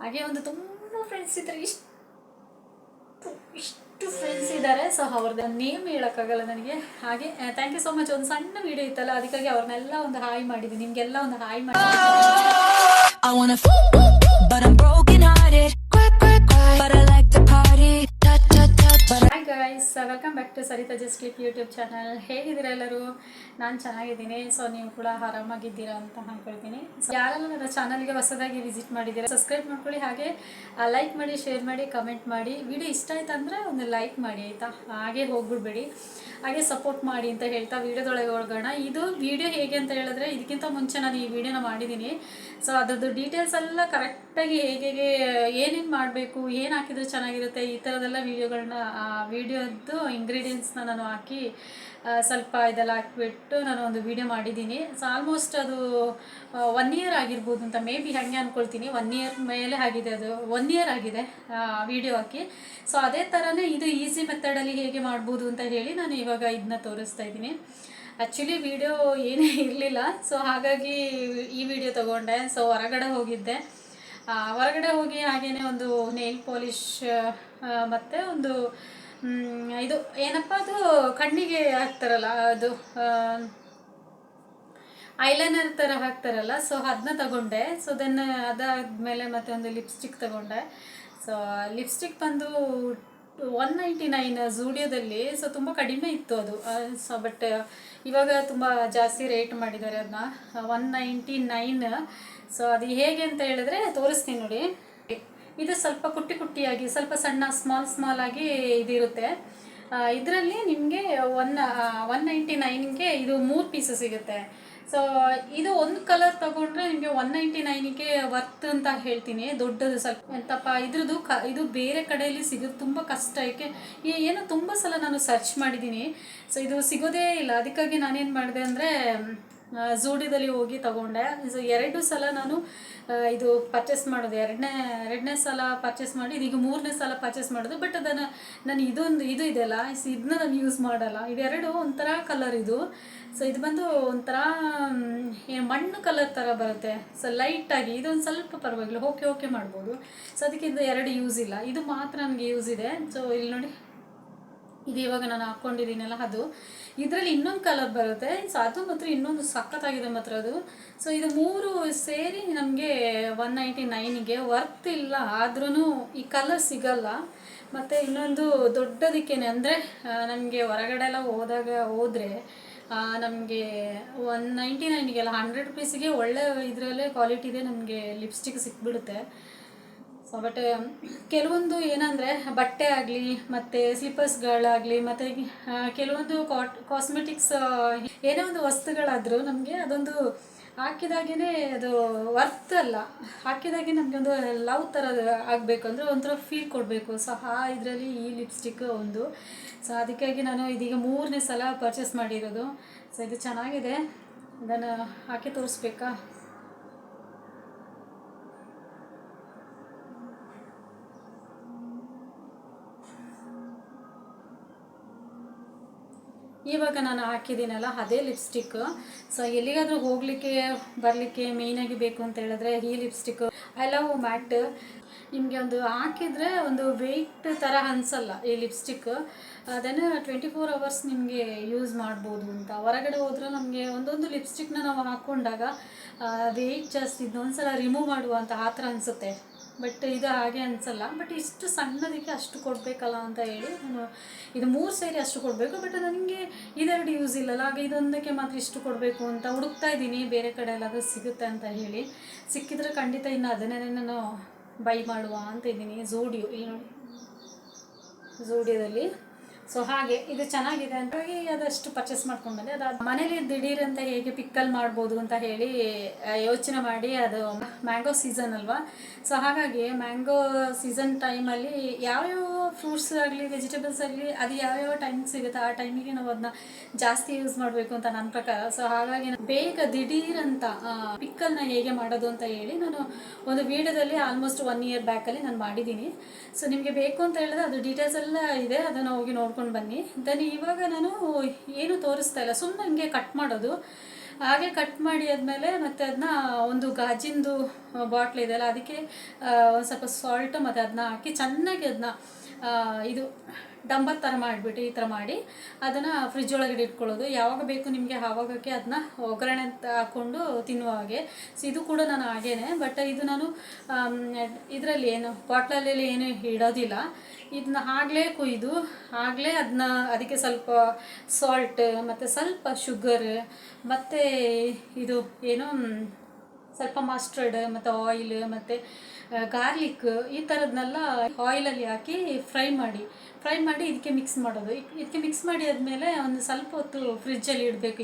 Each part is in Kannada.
ಹಾಗೆ ಒಂದು ತುಂಬ ಫ್ರೆಂಡ್ಸ್ ಇದ್ದಾರೆ, ಇಷ್ಟು ಫ್ರೆಂಡ್ಸ್ ಇದ್ದಾರೆ. ಸೊ ಅವ್ರದ್ದು ನೇಮ್ ಹೇಳೋಕ್ಕಾಗಲ್ಲ ನನಗೆ. ಹಾಗೆ ಥ್ಯಾಂಕ್ ಯು ಸೋ ಮಚ್. ಒಂದು ಸಣ್ಣ ವಿಡಿಯೋ ಇತ್ತಲ್ಲ, ಅದಕ್ಕಾಗಿ ಅವ್ರನ್ನೆಲ್ಲ ಒಂದು ಹಾಯ್ ಮಾಡಿದ್ದೀನಿ, ನಿಮಗೆಲ್ಲ ಒಂದು ಹಾಯ್ ಮಾಡಿ. Hi guys, welcome back to Sarita just clip YouTube channel. ಹೇಗಿದ್ದೀರಾ ಎಲ್ಲರೂ? ನಾನು ಚೆನ್ನಾಗಿದ್ದೀನಿ. ಸೊ ನೀವು ಕೂಡ ಆರಾಮಾಗಿದ್ದೀರಾ ಅಂತ ಅಂದ್ಕೊಳ್ತೀನಿ. ಸೊ ಯಾರೆಲ್ಲ ನನ್ನ ಚಾನಲ್ಗೆ ಹೊಸದಾಗಿ ವಿಸಿಟ್ ಮಾಡಿದ್ದೀರಾ ಸಬ್ಸ್ಕ್ರೈಬ್ ಮಾಡ್ಕೊಳ್ಳಿ, ಹಾಗೆ ಲೈಕ್ ಮಾಡಿ, ಶೇರ್ ಮಾಡಿ, ಕಮೆಂಟ್ ಮಾಡಿ. ವಿಡಿಯೋ ಇಷ್ಟ ಆಯ್ತು ಅಂದರೆ ಒಂದು ಲೈಕ್ ಮಾಡಿ ಆಯಿತಾ. ಹಾಗೆ ಹೋಗ್ಬಿಡ್ಬೇಡಿ, ಹಾಗೆ ಸಪೋರ್ಟ್ ಮಾಡಿ ಅಂತ ಹೇಳ್ತಾ ವಿಡಿಯೋದೊಳಗೆ ಹೋಗೋಣ. ಇದು ವಿಡಿಯೋ ಹೇಗೆ ಅಂತ ಹೇಳಿದ್ರೆ, ಇದಕ್ಕಿಂತ ಮುಂಚೆ ನಾನು ಈ ವಿಡಿಯೋನ ಮಾಡಿದ್ದೀನಿ. ಸೊ ಅದರದ್ದು ಡೀಟೇಲ್ಸ್ ಎಲ್ಲ ಕರೆಕ್ಟಾಗಿ ಹೇಗೆ ಏನೇನು ಮಾಡಬೇಕು, ಏನು ಹಾಕಿದ್ರೆ ಚೆನ್ನಾಗಿರುತ್ತೆ, ಈ ಥರದೆಲ್ಲ ವಿಡಿಯೋಗಳನ್ನ ವಿಡಿಯೋದ್ದು ಇಂಗ್ರೀಡಿಯೆಂಟ್ಸ್ನ ನಾನು ಹಾಕಿ ಸ್ವಲ್ಪ ಇದೆಲ್ಲ ಹಾಕಿಬಿಟ್ಟು ನಾನು ಒಂದು ವಿಡಿಯೋ ಮಾಡಿದ್ದೀನಿ. ಸೊ ಆಲ್ಮೋಸ್ಟ್ ಅದು 1 ಇಯರ್ ಆಗಿರ್ಬೋದು ಅಂತ ಮೇ ಬಿ ಹಾಗೆ ಅಂದ್ಕೊಳ್ತೀನಿ. 1 ಇಯರ್ ಮೇಲೆ ಆಗಿದೆ, ಅದು 1 ಇಯರ್ ಆಗಿದೆ ವಿಡಿಯೋ ಹಾಕಿ. ಸೊ ಅದೇ ಥರನೇ ಇದು ಈಸಿ ಮೆಥಡಲ್ಲಿ ಹೇಗೆ ಮಾಡ್ಬೋದು ಅಂತ ಹೇಳಿ ನಾನು ಇವಾಗ ಇದನ್ನ ತೋರಿಸ್ತಾ ಇದ್ದೀನಿ. ಆ್ಯಕ್ಚುಲಿ ವಿಡಿಯೋ ಏನೇ ಇರಲಿಲ್ಲ, ಸೊ ಹಾಗಾಗಿ ಈ ವಿಡಿಯೋ ತೊಗೊಂಡೆ. ಸೊ ಹೊರಗಡೆ ಹೋಗಿದ್ದೆ, ಹೊರಗಡೆ ಹೋಗಿ ಹಾಗೆಯೇ ಒಂದು ನೇಲ್ ಪಾಲಿಷ್ ಮತ್ತು ಒಂದು ಇದು ಏನಪ್ಪ ಅದು ಕಣ್ಣಿಗೆ ಹಾಕ್ತಾರಲ್ಲ, ಅದು ಐಲೈನರ್ ಥರ ಹಾಕ್ತಾರಲ್ಲ, ಸೊ ಅದನ್ನ ತಗೊಂಡೆ. ಸೊ ದೆನ್ ಅದಾದಮೇಲೆ ಮತ್ತೆ ಒಂದು ಲಿಪ್ಸ್ಟಿಕ್ ತಗೊಂಡೆ. ಸೊ ಲಿಪ್ಸ್ಟಿಕ್ ಬಂದು 199 ಝೂಡಿಯೋದಲ್ಲಿ. ಸೊ ತುಂಬ ಕಡಿಮೆ ಇತ್ತು ಅದು. ಸೊ ಬಟ್ ಇವಾಗ ತುಂಬ ಜಾಸ್ತಿ ರೇಟ್ ಮಾಡಿದ್ದಾರೆ ಅದನ್ನ, 199. ಸೊ ಅದು ಹೇಗೆ ಅಂತ ಹೇಳಿದ್ರೆ ತೋರಿಸ್ತೀನಿ ನೋಡಿ. ಇದು ಸ್ವಲ್ಪ ಕುಟ್ಟಿ ಕುಟ್ಟಿಯಾಗಿ, ಸ್ವಲ್ಪ ಸಣ್ಣ ಸ್ಮಾಲ್ ಆಗಿ ಇದಿರುತ್ತೆ. ಇದರಲ್ಲಿ ನಿಮಗೆ 199ಗೆ ಇದು 3 ಪೀಸು ಸಿಗುತ್ತೆ. ಸೊ ಇದು ಒಂದು ಕಲರ್ ತಗೊಂಡ್ರೆ ನಿಮಗೆ 199ಗೆ ವರ್ತ್ ಅಂತ ಹೇಳ್ತೀನಿ. ದೊಡ್ಡದು ಸ್ವಲ್ಪ ಎಂತಪ್ಪ ಇದ್ರದ್ದು ಇದು ಬೇರೆ ಕಡೆಯಲ್ಲಿ ಸಿಗೋದು ತುಂಬ ಕಷ್ಟ. ಏನೋ ತುಂಬ ಸಲ ನಾನು ಸರ್ಚ್ ಮಾಡಿದ್ದೀನಿ, ಸೊ ಇದು ಸಿಗೋದೇ ಇಲ್ಲ. ಅದಕ್ಕಾಗಿ ನಾನೇನು ಮಾಡಿದೆ ಅಂದರೆ ಝೂಡಿಯೋದಲ್ಲಿ ಹೋಗಿ ತಗೊಂಡೆ. ಸೊ 2 ಸಲ ನಾನು ಇದು ಪರ್ಚೇಸ್ ಮಾಡೋದು, ಎರಡನೇ ಸಲ ಪರ್ಚೇಸ್ ಮಾಡಿ, ಇದೀಗ 3ನೇ ಸಲ ಪರ್ಚೇಸ್ ಮಾಡೋದು. ಬಟ್ ಅದನ್ನು ನಾನು ಇದು ಇದೆಯಲ್ಲ, ಇದನ್ನ ನಾನು ಯೂಸ್ ಮಾಡಲ್ಲ. ಇದೆರಡು ಒಂಥರ ಕಲರ್ ಇದು. ಸೊ ಇದು ಬಂದು ಒಂಥರ ಮಣ್ಣು ಕಲರ್ ಥರ ಬರುತ್ತೆ. ಸೊ ಲೈಟಾಗಿ ಇದೊಂದು ಸ್ವಲ್ಪ ಪರವಾಗಿಲ್ಲ, ಓಕೆ ಮಾಡ್ಬೋದು. ಸೊ ಅದಕ್ಕೆ ಇದು 2 ಯೂಸ್ ಇಲ್ಲ, ಇದು ಮಾತ್ರ ನನಗೆ ಯೂಸ್ ಇದೆ. ಸೊ ಇಲ್ಲಿ ನೋಡಿ, ಇದು ಇವಾಗ ನಾನು ಹಾಕ್ಕೊಂಡಿದ್ದೀನಲ್ಲ ಅದು. ಇದರಲ್ಲಿ ಇನ್ನೊಂದು ಕಲರ್ ಬರುತ್ತೆ. ಸೊ ಅದು ಮಾತ್ರ ಇನ್ನೊಂದು ಸಖತ್ತಾಗಿದೆ ಮಾತ್ರ ಅದು. ಸೊ ಇದು 3 ಸೇರಿ ನಮಗೆ 199ಗೆ ವರ್ತ್ ಇಲ್ಲ. ಆದ್ರೂ ಈ ಕಲರ್ ಸಿಗಲ್ಲ. ಮತ್ತು ಇನ್ನೊಂದು ದೊಡ್ಡದಕ್ಕೇನೆ ಅಂದರೆ ನಮಗೆ ಹೊರಗಡೆ ಎಲ್ಲ ಹೋದರೆ ನಮಗೆ 199ಗೆಲ್ಲ 100 ರುಪೀಸಿಗೆ ಒಳ್ಳೆ ಇದರಲ್ಲೇ ಕ್ವಾಲಿಟಿದೆ ನಮಗೆ ಲಿಪ್ಸ್ಟಿಕ್ ಸಿಕ್ಬಿಡುತ್ತೆ. ಸೊ ಬಟ್ ಕೆಲವೊಂದು ಏನಂದರೆ ಬಟ್ಟೆ ಆಗಲಿ ಮತ್ತು ಸ್ಲಿಪ್ಪರ್ಸ್ಗಳಾಗಲಿ ಮತ್ತು ಕೆಲವೊಂದು ಕಾಸ್ಮೆಟಿಕ್ಸ್ ಏನೇ ಒಂದು ವಸ್ತುಗಳಾದರೂ ನಮಗೆ ಅದೊಂದು ಹಾಕಿದಾಗೇ ಅದು ವರ್ತ್ ಅಲ್ಲ. ಹಾಕಿದಾಗೆ ನಮಗೆ ಒಂದು ಲವ್ ಥರ ಆಗಬೇಕು, ಅಂದರೆ ಒಂಥರ ಫೀಲ್ ಕೊಡಬೇಕು. ಸೊ ಇದರಲ್ಲಿ ಈ ಲಿಪ್ಸ್ಟಿಕ್ ಒಂದು. ಸೊ ಅದಕ್ಕಾಗಿ ನಾನು ಇದೀಗ 3ನೇ ಸಲ ಪರ್ಚೇಸ್ ಮಾಡಿರೋದು. ಸೊ ಇದು ಚೆನ್ನಾಗಿದೆ, ಅದನ್ನು ಹಾಕಿ ತೋರಿಸ್ಬೇಕಾ? ಇವಾಗ ನಾನು ಹಾಕಿದ್ದೀನಲ್ಲ ಅದೇ ಲಿಪ್ಸ್ಟಿಕ್. ಸೊ ಎಲ್ಲಿಗಾದರೂ ಹೋಗಲಿಕ್ಕೆ ಬರಲಿಕ್ಕೆ ಮೇಯ್ನಾಗಿ ಬೇಕು ಅಂತ ಹೇಳಿದ್ರೆ ಈ ಲಿಪ್ಸ್ಟಿಕ್ ಐ ಲವ್ ಮ್ಯಾಟ್. ನಿಮಗೆ ಒಂದು ಹಾಕಿದರೆ ಒಂದು ವೆಯ್ಟ್ ಥರ ಅನಿಸಲ್ಲ ಈ ಲಿಪ್ಸ್ಟಿಕ್. ಅದನ್ನು 24 ಅವರ್ಸ್ ನಿಮಗೆ ಯೂಸ್ ಮಾಡ್ಬೋದು ಅಂತ. ಹೊರಗಡೆ ಹೋದರೆ ನಮಗೆ ಒಂದೊಂದು ಲಿಪ್ಸ್ಟಿಕ್ನ ನಾವು ಹಾಕ್ಕೊಂಡಾಗ ವೆಯ್ಟ್ ಜಾಸ್ತಿ ಇನ್ನೊಂದು ಸಲ ರಿಮೂವ್ ಮಾಡುವಂಥ ಆ ಥರ ಅನಿಸುತ್ತೆ. ಬಟ್ ಇದು ಹಾಗೆ ಅನಿಸಲ್ಲ. ಬಟ್ ಇಷ್ಟು ಸಣ್ಣದಕ್ಕೆ ಅಷ್ಟು ಕೊಡಬೇಕಲ್ಲ ಅಂತ ಹೇಳಿ ನಾನು ಇದು 3 ಸೇರಿ ಅಷ್ಟು ಕೊಡಬೇಕು. ಬಟ್ ನನಗೆ ಇದೆರಡು ಯೂಸ್ ಇಲ್ಲಲ್ಲ, ಹಾಗೆ ಇದೊಂದಕ್ಕೆ ಮಾತ್ರ ಇಷ್ಟು ಕೊಡಬೇಕು ಅಂತ ಹುಡುಕ್ತಾ ಇದ್ದೀನಿ, ಬೇರೆ ಕಡೆ ಎಲ್ಲಾದರೂ ಸಿಗುತ್ತೆ ಅಂತ ಹೇಳಿ. ಸಿಕ್ಕಿದ್ರೆ ಖಂಡಿತ ಇನ್ನು ಅದನ್ನೇ ನಾನು ಬೈ ಮಾಡುವ ಅಂತ ಇದ್ದೀನಿ. ಝೂಡಿಯೋ, ಇಲ್ಲಿ ನೋಡಿ, ಝೂಡಿಯೋದಲ್ಲಿ. ಸೊ ಹಾಗೆ ಇದು ಚೆನ್ನಾಗಿದೆ ಅಂತ ಅದಷ್ಟು ಪರ್ಚೇಸ್ ಮಾಡ್ಕೊಂಡು ಬಂದೆ. ಅದು ಮನೇಲಿ ದಿಢೀರ್ ಅಂತ ಹೇಗೆ ಪಿಕ್ಕಲ್ ಮಾಡ್ಬೋದು ಅಂತ ಹೇಳಿ ಯೋಚನೆ ಮಾಡಿ, ಅದು ಮ್ಯಾಂಗೋ ಸೀಸನ್ ಅಲ್ವಾ. ಸೊ ಹಾಗಾಗಿ ಮ್ಯಾಂಗೋ ಸೀಸನ್ ಟೈಮಲ್ಲಿ ಯಾವ್ಯಾವ ಫ್ರೂಟ್ಸ್ ಆಗಲಿ ವೆಜಿಟೇಬಲ್ಸ್ ಆಗಲಿ ಅದು ಯಾವ್ಯಾವ ಟೈಮಿಗೆ ಸಿಗುತ್ತೆ ಆ ಟೈಮಿಗೆ ನಾವು ಅದನ್ನ ಜಾಸ್ತಿ ಯೂಸ್ ಮಾಡಬೇಕು ಅಂತ ನನ್ನ ಪ್ರಕಾರ. ಸೊ ಹಾಗಾಗಿ ಬೇಗ ದಿಢೀರ್ ಅಂತ ಪಿಕ್ಕಲ್ನ ಹೇಗೆ ಮಾಡೋದು ಅಂತ ಹೇಳಿ ನಾನು ಒಂದು ವಿಡಿಯೋದಲ್ಲಿ ಆಲ್ಮೋಸ್ಟ್ 1 ಇಯರ್ ಬ್ಯಾಕಲ್ಲಿ ನಾನು ಮಾಡಿದ್ದೀನಿ. ಸೊ ನಿಮಗೆ ಬೇಕು ಅಂತ ಹೇಳಿದ್ರೆ ಅದು ಡೀಟೇಲ್ಸ್ ಎಲ್ಲ ಇದೆ, ಅದನ್ನು ಹೋಗಿ ನೋಡ್ಕೊಂಡು ಬನ್ನಿ. ದೆನ್ ಇವಾಗ ನಾನು ಏನು ತೋರಿಸ್ತಾ ಇಲ್ಲ, ಸುಮ್ಮನೆ ಹಂಗೆ ಕಟ್ ಮಾಡೋದು. ಹಾಗೆ ಕಟ್ ಮಾಡಿ ಆದಮೇಲೆ ಮತ್ತೆ ಅದನ್ನ ಒಂದು ಗಾಜಿಂದು ಬಾಟ್ಲ್ ಇದೆಯಲ್ಲ ಅದಕ್ಕೆ ಒಂದು ಸ್ವಲ್ಪ ಸಾಲ್ಟು ಮತ್ತು ಅದನ್ನ ಹಾಕಿ ಚೆನ್ನಾಗಿ ಅದನ್ನ ಇದು ಡಂಬರ್ ಥರ ಮಾಡಿಬಿಟ್ಟು ಈ ಥರ ಮಾಡಿ ಅದನ್ನು ಫ್ರಿಜ್ ಒಳಗಡೆ ಇಟ್ಕೊಳ್ಳೋದು. ಯಾವಾಗ ಬೇಕು ನಿಮಗೆ ಆವಾಗಕ್ಕೆ ಅದನ್ನ ಒಗ್ಗರಣೆ ಅಂತ ಹಾಕ್ಕೊಂಡು ತಿನ್ನುವ ಹಾಗೆ. ಸೊ ಇದು ಕೂಡ ನಾನು ಹಾಗೇನೆ, ಬಟ್ ಇದು ನಾನು ಇದರಲ್ಲಿ ಏನು ಬಾಟ್ಲಲ್ಲಿ ಏನು ಇಡೋದಿಲ್ಲ. ಇದನ್ನ ಆಗಲೇ ಕೊಯ್ದು ಆಗಲೇ ಅದನ್ನ ಅದಕ್ಕೆ ಸ್ವಲ್ಪ ಸಾಲ್ಟ್ ಮತ್ತು ಸ್ವಲ್ಪ ಶುಗರ್ ಮತ್ತು ಇದು ಏನು ಸ್ವಲ್ಪ ಮಸ್ಟರ್ಡ್ ಮತ್ತು ಆಯಿಲ್ ಮತ್ತು ಗಾರ್ಲಿಕ್ ಈ ಥರದನ್ನೆಲ್ಲ ಆಯಿಲಲ್ಲಿ ಹಾಕಿ ಫ್ರೈ ಮಾಡಿ ಇದಕ್ಕೆ ಮಿಕ್ಸ್ ಮಾಡೋದು. ಇದಕ್ಕೆ ಮಿಕ್ಸ್ ಮಾಡಿ ಆದಮೇಲೆ ಒಂದು ಸ್ವಲ್ಪ ಹೊತ್ತು ಫ್ರಿಜ್ಜಲ್ಲಿ ಇಡಬೇಕು.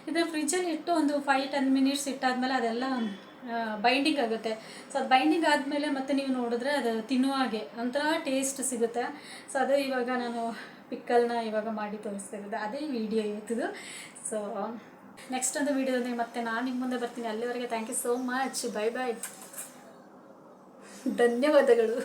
ಇದನ್ನ ಫ್ರಿಜ್ಜಲ್ಲಿ ಇಟ್ಟು ಒಂದು 5-10 ಮಿನಿಟ್ಸ್ ಇಟ್ಟಾದಮೇಲೆ ಅದೆಲ್ಲ ಬೈಂಡಿಂಗ್ ಆಗುತ್ತೆ. ಸೊ ಅದು ಬೈಂಡಿಂಗ್ ಆದಮೇಲೆ ಮತ್ತೆ ನೀವು ನೋಡಿದ್ರೆ ಅದು ತಿನ್ನುವ ಹಾಗೆ ಒಂಥರ ಟೇಸ್ಟ್ ಸಿಗುತ್ತೆ. ಸೊ ಅದೇ ಇವಾಗ ನಾನು ಪಿಕ್ಕಲ್ನ ಇವಾಗ ಮಾಡಿ ತೋರಿಸ್ತಾ ಇರೋದು, ಅದೇ ವಿಡಿಯೋ ಇವತ್ತಿದು. ಸೊ ನೆಕ್ಸ್ಟ್ ಒಂದು ವಿಡಿಯೋದಲ್ಲಿ ಮತ್ತೆ ನಾನು ನಿಮ್ಮ ಮುಂದೆ ಬರ್ತೀನಿ. ಅಲ್ಲಿವರೆಗೆ thank you so much. Bye bye, ಧನ್ಯವಾದಗಳು.